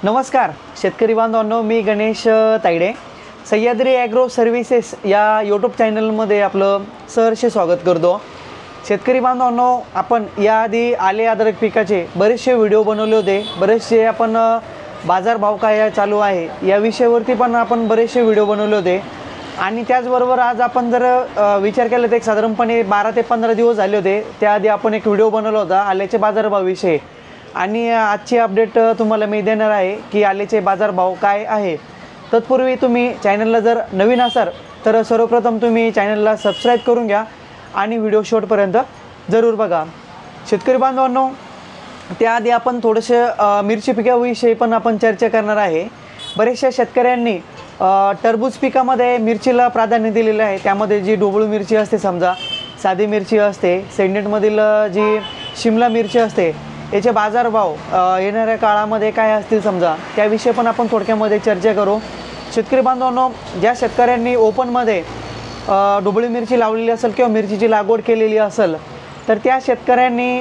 नमस्कार शेतकरी बांधवांनो, मी गणेश तायडे सह्याद्री ॲग्रो सर्व्हिसेस या यूट्यूब चॅनलमध्ये आपलं सहर्ष स्वागत करतो। शेतकरी बांधवांनो, आपण याआधी आले अद्रक पिकाचे बरेचसे व्हिडिओ बनवले होते। बरेचसे आपण बाजारभाव काय चालू आहे या विषयावरती पण आपण बरेचसे व्हिडिओ बनवले होते। आणि त्याचबरोबर आज आपण जर विचार केला तर एक साधारणपणे 12 ते 15 दिवस झाले होते, त्याआधी आपण एक व्हिडिओ बनवला होता आल्याचे बाजारभावाविषयी। आणि आजची अपडेट तुम्हाला मी देणार आहे की आल्याचे बाजारभाव काय आहे। तत्पूर्वी तुम्ही चॅनलला जर नवीन असाल तर सर्वप्रथम तुम्ही चॅनलला सबस्क्राईब करून घ्या आणि व्हिडिओ शेवटपर्यंत जरूर बघा। शेतकरी बांधवांनो, त्याआधी आपण थोडेसे मिरची पिकाविषयी पण आपण चर्चा करणार आहे। बरेचशा शेतकऱ्यांनी टरबूज पिकामध्ये मिरचीला प्राधान्य दिलेले आहे। त्यामध्ये जी ढोबळू मिरची असते, समजा साधी मिरची असते, सेंडेटमधील जी शिमला मिरची असते, याचे बाजारभाव येणाऱ्या काळामध्ये काय असतील समजा, त्याविषयी पण आपण थोडक्यामध्ये चर्चा करू। शेतकरी बांधवांनो, ज्या शेतकऱ्यांनी ओपनमध्ये ढोबळी मिरची लावलेली असेल किंवा मिरचीची लागवड केलेली असेल तर त्या शेतकऱ्यांनी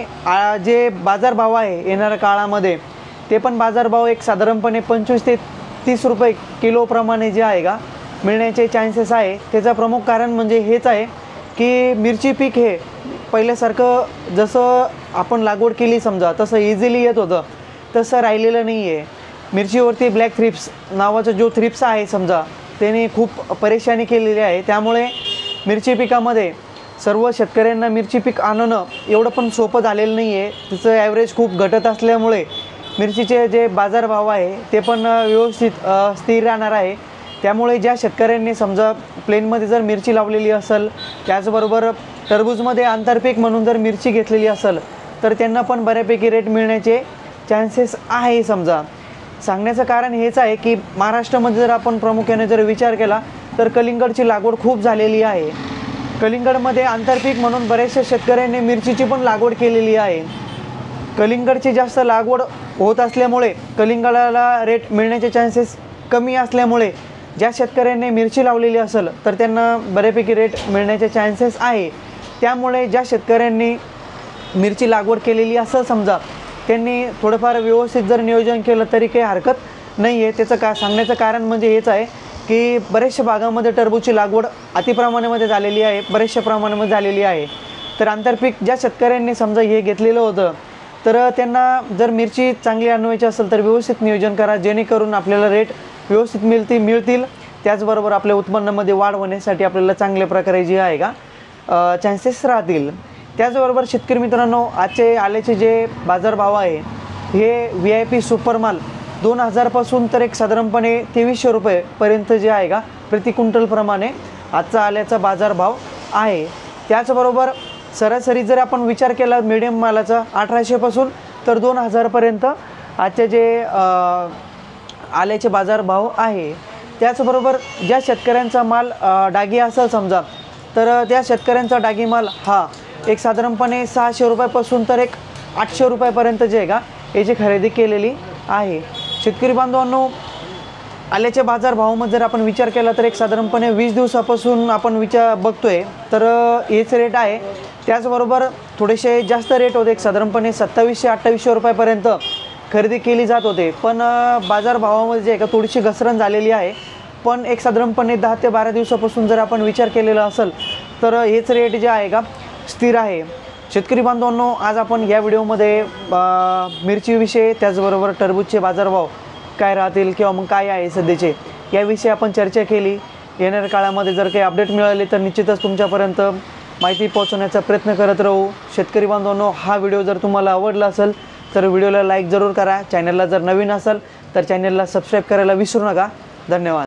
जे बाजारभाव आहे येणाऱ्या काळामध्ये ते पण बाजारभाव एक साधारणपणे 25 ते 30 रुपये किलोप्रमाणे जे आहे का मिळण्याचे चान्सेस आहे। त्याचं प्रमुख कारण म्हणजे हेच आहे की मिरची पीक हे पहिल्यासारखं जसं आपण लागवड केली समजा तसं इझिली येत होतं तसं राहिलेलं नाही आहे। मिरचीवरती ब्लॅक थ्रिप्स नावाचा जो थ्रिप्स आहे समजा, त्याने खूप परेशानी केलेली आहे। त्यामुळे मिरची पिकामध्ये सर्व शेतकऱ्यांना मिरची पीक आणणं एवढं पण सोपं झालेलं नाही आहे। तिचं ॲव्हरेज खूप घटत असल्यामुळे मिरचीचे जे बाजारभाव आहे ते पण व्यवस्थित स्थिर राहणार आहे। त्यामुळे ज्या शेतकऱ्यांनी समजा प्लेनमध्ये जर मिरची लावलेली असेल, त्याचबरोबर टरबूजमध्ये आंतरपीक म्हणून जर मिरची घेतलेली असेल तर त्यांना पण बऱ्यापैकी रेट मिळण्याचे चान्सेस आहे। समजा सांगण्याचं कारण हेच आहे की महाराष्ट्रामध्ये जर आपण प्रामुख्याने जर विचार केला तर कलिंगडची लागवड खूप झालेली आहे। कलिंगडमध्ये आंतरपीक म्हणून बऱ्याचशा शेतकऱ्यांनी मिरचीची पण लागवड केलेली आहे। कलिंगडची जास्त लागवड होत असल्यामुळे कलिंगडाला रेट मिळण्याचे चान्सेस कमी असल्यामुळे ज्या शेतकऱ्यांनी मिरची लावलेली असेल तर त्यांना बऱ्यापैकी रेट मिळण्याचे चान्सेस आहे। त्यामुळे ज्या शेतकऱ्यांनी मिरची लागवड केलेली असेल समजा, त्यांनी थोडंफार व्यवस्थित जर नियोजन केलं तरी काही हरकत नाही आहे। त्याचं सांगण्याचं कारण म्हणजे हेच आहे की बऱ्याचशा भागामध्ये टरबूजची लागवड अतिप्रमाणामध्ये झालेली आहे, बऱ्याचशा प्रमाणामध्ये झालेली आहे। तर आंतरपीक ज्या शेतकऱ्यांनी समजा हे घेतलेलं होतं तर त्यांना जर मिरची चांगली आणवायची असेल तर व्यवस्थित नियोजन करा, जेणेकरून आपल्याला रेट व्यवस्थित मिळतील। त्याचबरोबर आपल्या उत्पन्नामध्ये वाढ होण्यासाठी आपल्याला चांगल्या प्रकारे जे आहे का चान्सेस राहतील। त्याचबरोबर शेतकरी मित्रांनो, आजचे आल्याचे जे बाजारभाव आहे हे VIP सुपर माल 2000 पासून तर एक साधारणपणे 2300 रुपयेपर्यंत जे आहे का प्रति क्विंटलप्रमाणे आजचा आल्याचा बाजारभाव आहे। त्याचबरोबर सरासरी जर आपण विचार केला मीडियम मालाचा 1800 पासून तर 2000 पर्यंत आजचे जे आल्याचे बाजारभाव आहे। त्याचबरोबर ज्या शेतकऱ्यांचा माल डागी असेल समजा तर त्या शेतकऱ्यांचा डागी माल हा एक साधारणपणे 600 रुपयापासून तर एक 800 रुपयापर्यंत जे आहे का याची खरेदी केलेली आहे। शेतकरी बांधवांनो, आल्याच्या बाजारभावामध्ये जर आपण विचार केला तर एक साधारणपणे 20 दिवसापासून आपण बघतोय तर हेच रेट आहे। त्याचबरोबर थोडेसे जास्त रेट होते, एक साधारणपणे 2700-2800 रुपयापर्यंत खरेदी केली जात होते। पण बाजारभावामध्ये जे आहे का थोडीशी घसरण झालेली आहे। पण एक साधारणपणे 10 ते 12 दिवसापासून जर आपण विचार केलेला असेल तर हेच रेट जे आहे का स्थिर आहे। शेतकरी बांधवांनो, आज आपण या व्हिडिओमध्ये मिरचीविषयी त्याचबरोबर टरबूजचे बाजारभाव काय राहतील किंवा मग काय आहे सध्याचे याविषयी आपण चर्चा केली। येणाऱ्या काळामध्ये जर काही अपडेट मिळाले तर निश्चितच तुमच्यापर्यंत माहिती पोहोचवण्याचा प्रयत्न करत राहू। शेतकरी बांधवांनो, हा व्हिडिओ जर तुम्हाला आवडला असेल तर व्हिडिओला लाईक जरूर करा। चॅनलला जर नवीन असाल तर चॅनलला सबस्क्राईब करायला विसरू नका। धन्यवाद।